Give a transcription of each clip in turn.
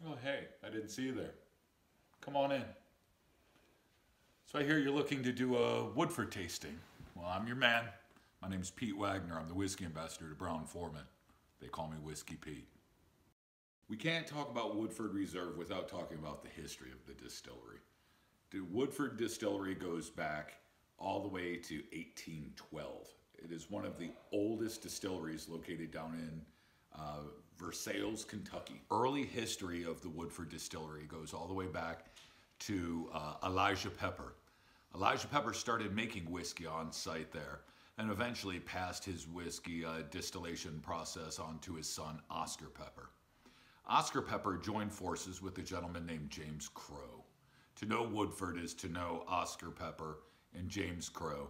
Oh, hey, I didn't see you there. Come on in. So I hear you're looking to do a Woodford tasting. Well, I'm your man. My name's Pete Wagner. I'm the whiskey ambassador to Brown-Forman. They call me Whiskey Pete. We can't talk about Woodford Reserve without talking about the history of the distillery. The Woodford Distillery goes back all the way to 1812. It is one of the oldest distilleries located down in Versailles, Kentucky. Early history of the Woodford Distillery goes all the way back to Elijah Pepper. Elijah Pepper started making whiskey on site there and eventually passed his whiskey distillation process on to his son, Oscar Pepper. Oscar Pepper joined forces with a gentleman named James Crowe. To know Woodford is to know Oscar Pepper and James Crowe.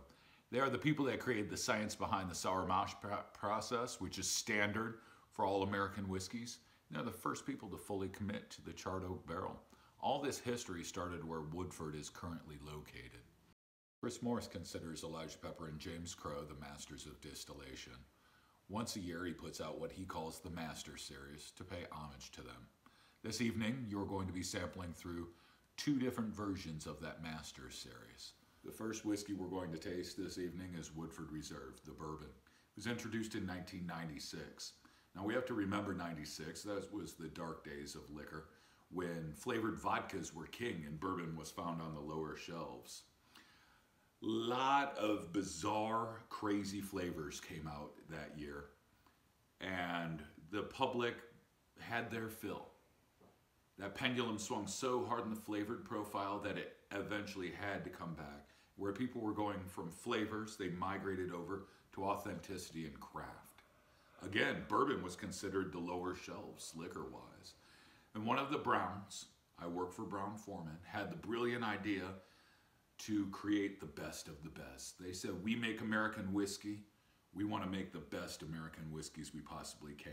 They are the people that created the science behind the sour mash process, which is standard for all American whiskeys. They're the first people to fully commit to the charred oak barrel. All this history started where Woodford is currently located. Chris Morris considers Elijah Pepper and James Crowe the masters of distillation. Once a year, he puts out what he calls the Master Series to pay homage to them. This evening, you're going to be sampling through two different versions of that Master Series. The first whiskey we're going to taste this evening is Woodford Reserve, the bourbon. It was introduced in 1996. Now we have to remember 96, that was the dark days of liquor, when flavored vodkas were king and bourbon was found on the lower shelves. Lot of bizarre, crazy flavors came out that year, and the public had their fill. That pendulum swung so hard in the flavored profile that it eventually had to come back. Where people were going from flavors, they migrated over to authenticity and craft. Again, bourbon was considered the lower shelves, liquor-wise. And one of the Browns, I work for Brown-Forman, had the brilliant idea to create the best of the best. They said, we make American whiskey. We want to make the best American whiskeys we possibly can.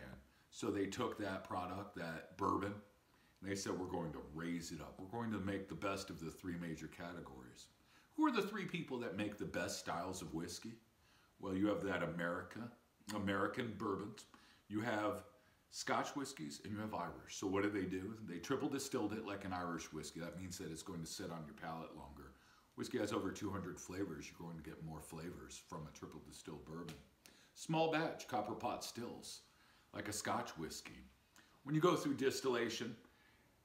So they took that product, that bourbon, and they said, we're going to raise it up. We're going to make the best of the three major categories. Who are the three people that make the best styles of whiskey? Well, you have that American bourbons. You have Scotch whiskeys and you have Irish. So what do? They triple distilled it like an Irish whiskey. That means that it's going to sit on your palate longer. Whiskey has over 200 flavors. You're going to get more flavors from a triple distilled bourbon. Small batch, copper pot stills, like a Scotch whiskey. When you go through distillation,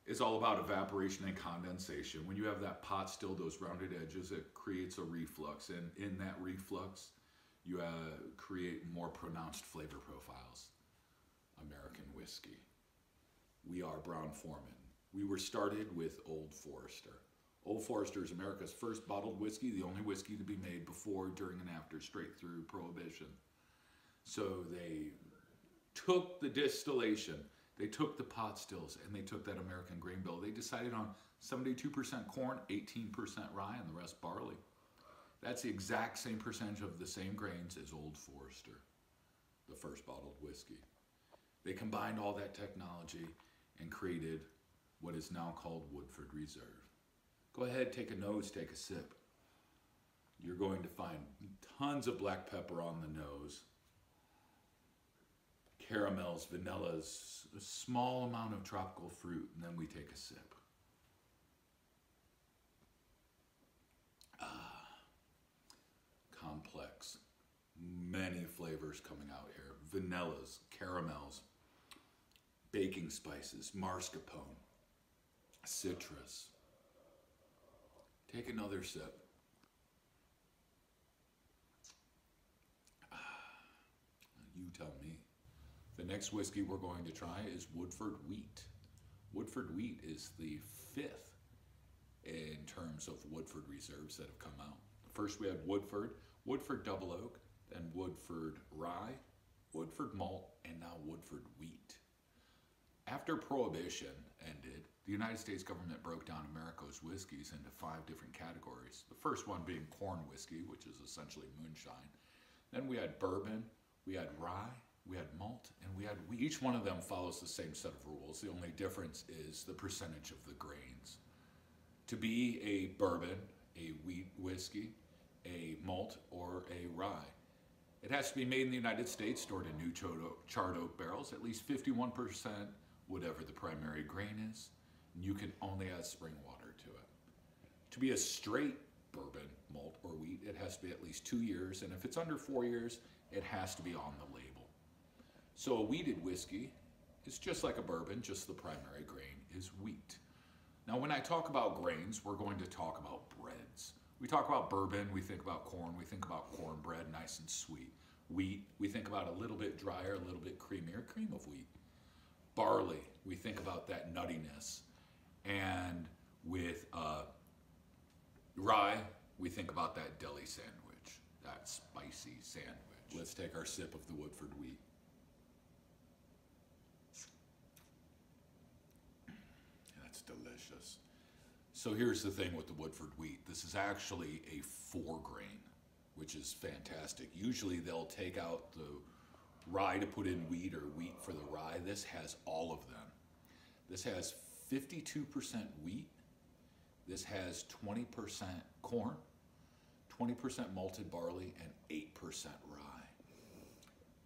it's all about evaporation and condensation. When you have that pot still, those rounded edges, it creates a reflux. And in that reflux, you create more pronounced flavor profiles. American whiskey. We are Brown-Forman. We were started with Old Forester. Old Forester is America's first bottled whiskey, the only whiskey to be made before, during, and after, straight through Prohibition. So they took the distillation, they took the pot stills, and they took that American grain bill. They decided on 72% corn, 18% rye, and the rest barley. That's the exact same percentage of the same grains as Old Forester, the first bottled whiskey. They combined all that technology and created what is now called Woodford Reserve. Go ahead, take a nose, take a sip. You're going to find tons of black pepper on the nose, caramels, vanillas, a small amount of tropical fruit, and then we take a sip. Complex. Many flavors coming out here. Vanillas, caramels, baking spices, mascarpone, citrus. Take another sip. You tell me. The next whiskey we're going to try is Woodford Wheat. Woodford Wheat is the fifth in terms of Woodford Reserves that have come out. First we had Woodford, Woodford Double Oak, then Woodford Rye, Woodford Malt, and now Woodford Wheat. After Prohibition ended, the United States government broke down America's whiskeys into 5 different categories. The first one being corn whiskey, which is essentially moonshine. Then we had bourbon, we had rye, we had malt, and we had wheat. Each one of them follows the same set of rules. The only difference is the percentage of the grains. To be a bourbon, a wheat whiskey, a malt, or a rye, it has to be made in the United States, stored in new charred oak barrels. At least 51% whatever the primary grain is, and you can only add spring water to it. To be a straight bourbon, malt, or wheat, it has to be at least 2 years, and if it's under 4 years, it has to be on the label. So a wheated whiskey is just like a bourbon, just the primary grain is wheat. Now when I talk about grains, we're going to talk about breads. We talk about bourbon, we think about corn, we think about cornbread, nice and sweet. Wheat, we think about a little bit drier, a little bit creamier, cream of wheat. Barley, we think about that nuttiness. And with rye, we think about that deli sandwich, that spicy sandwich. Let's take our sip of the Woodford wheat. That's delicious. So here's the thing with the Woodford wheat. This is actually a 4-grain, which is fantastic. Usually they'll take out the rye to put in wheat or wheat for the rye. This has all of them. This has 52% wheat. This has 20% corn, 20% malted barley, and 8% rye.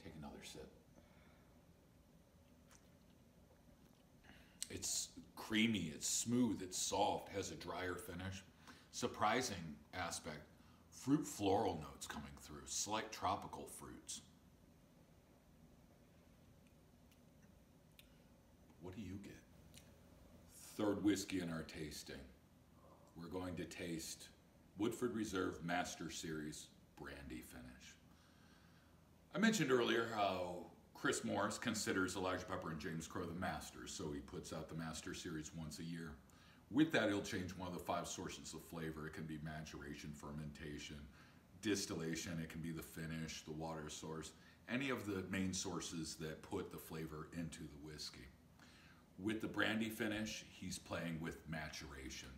Take another sip. It's creamy, it's smooth, it's soft, has a drier finish. Surprising aspect, fruit floral notes coming through, slight tropical fruits. What do you get? Third whiskey in our tasting. We're going to taste Woodford Reserve Master Series Brandy Finish. I mentioned earlier how Chris Morris considers Elijah Pepper and James Crowe the masters, so he puts out the Master Series once a year. With that, he'll change one of the 5 sources of flavor. It can be maturation, fermentation, distillation, it can be the finish, the water source, any of the main sources that put the flavor into the whiskey. With the brandy finish, he's playing with maturation.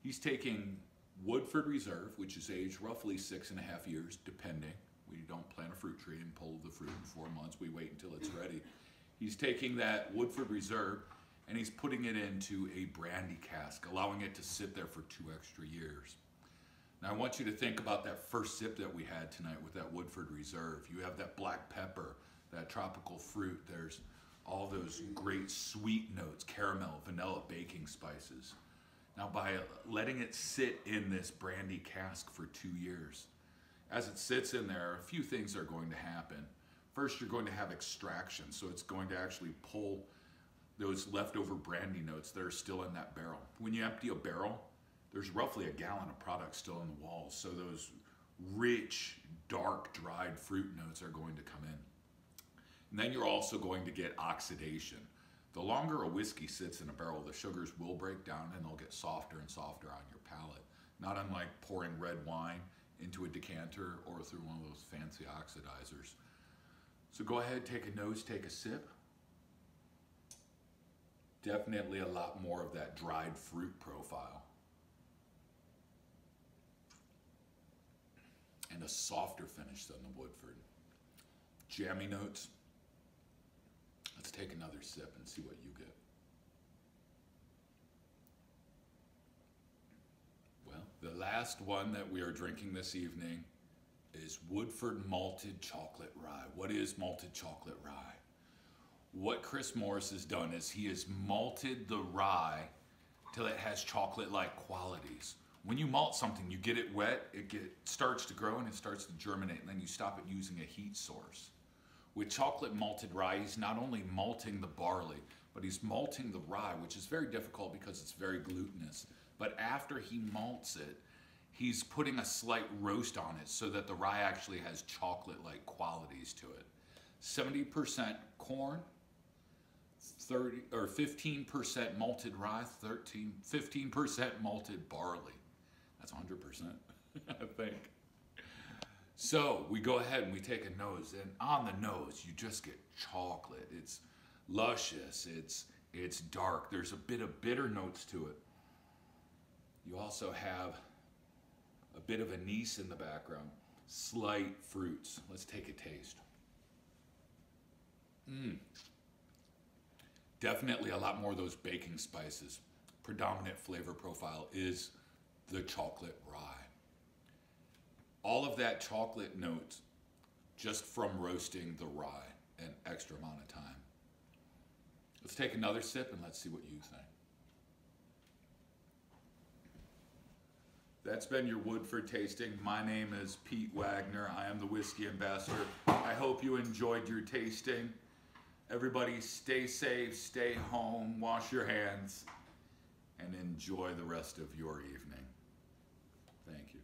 He's taking Woodford Reserve, which is aged roughly 6.5 years, depending. We don't plant a fruit tree and pull the fruit in 4 months. We wait until it's ready. He's taking that Woodford Reserve and he's putting it into a brandy cask, allowing it to sit there for 2 extra years. Now I want you to think about that first sip that we had tonight with that Woodford Reserve. You have that black pepper, that tropical fruit. There's all those great sweet notes, caramel, vanilla, baking spices. Now by letting it sit in this brandy cask for 2 years, as it sits in there, a few things are going to happen. First, you're going to have extraction, so it's going to actually pull those leftover brandy notes that are still in that barrel. When you empty a barrel, there's roughly a gallon of product still in the walls, so those rich, dark, dried fruit notes are going to come in. And then you're also going to get oxidation. The longer a whiskey sits in a barrel, the sugars will break down and they'll get softer and softer on your palate. Not unlike pouring red wine into a decanter or through one of those fancy oxidizers. So go ahead, take a nose, take a sip. Definitely a lot more of that dried fruit profile. And a softer finish than the Woodford. Jammy notes. Let's take another sip and see what you get. Well, the last one that we are drinking this evening is Woodford Malted Chocolate Rye. What is malted chocolate rye? What Chris Morris has done is he has malted the rye till it has chocolate-like qualities. When you malt something, you get it wet, it starts to grow and it starts to germinate, and then you stop it using a heat source. With chocolate malted rye, he's not only malting the barley, but he's malting the rye, which is very difficult because it's very glutinous. But after he malts it, he's putting a slight roast on it so that the rye actually has chocolate-like qualities to it. 70% corn, 15% malted rye, 15% malted barley. That's 100%, I think. So we go ahead and we take a nose, and on the nose, you just get chocolate. It's luscious, it's dark. There's a bit of bitter notes to it. You also have a bit of anise in the background, slight fruits. Let's take a taste. Definitely a lot more of those baking spices. Predominant flavor profile is the chocolate rye. All of that chocolate notes just from roasting the rye an extra amount of time. Let's take another sip and let's see what you think. That's been your Woodford tasting. My name is Pete Wagner. I am the whiskey ambassador. I hope you enjoyed your tasting. Everybody stay safe, stay home, wash your hands, and enjoy the rest of your evening. Thank you.